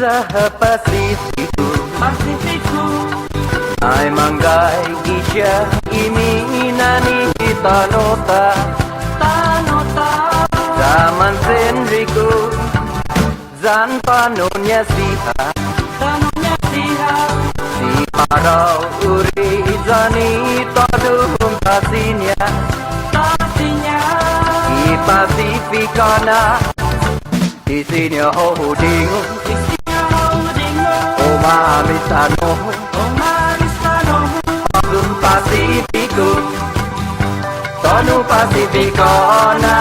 sa Pasifiko. Ay manggay isya iminani tanota zaman Enrico zan panonya siha si parau uri zani tadum pasinya di Pasifikana isinya hodingo Omamisano Tonu Pasifiko Tonu Pasifikana.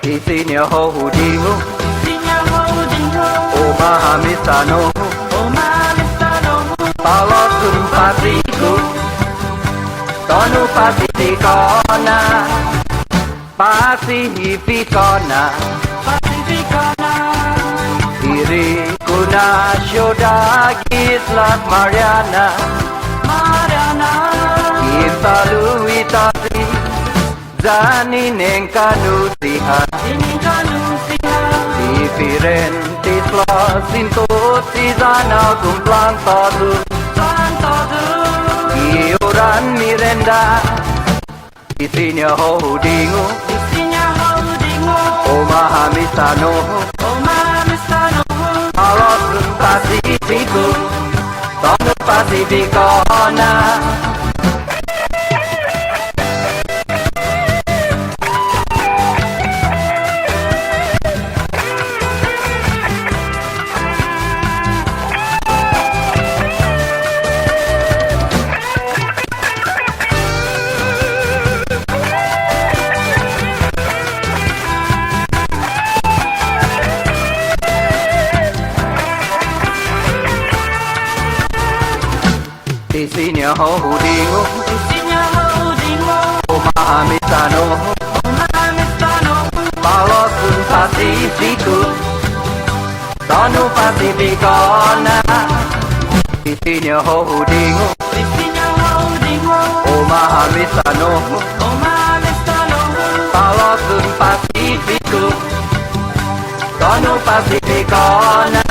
Isinya hodingo Omamisano Palosun Pasifiko Tonu Pasifikana Pasifikana Diriku na syoda Gislat Mariana Kita luitasi Zani neng kanusihan Diferentes los sintos si zana kumplang todo Ioran Miranda Isinya hodingo Omamisano Palosun Pasifiko Tonu Pasifikana. Isinya hodingo Omamisano Palosun Pasifiko Tonu Pasifikana. Isinya hodingo Omamisano Palosun Pasifiko Tonu Pasifikana.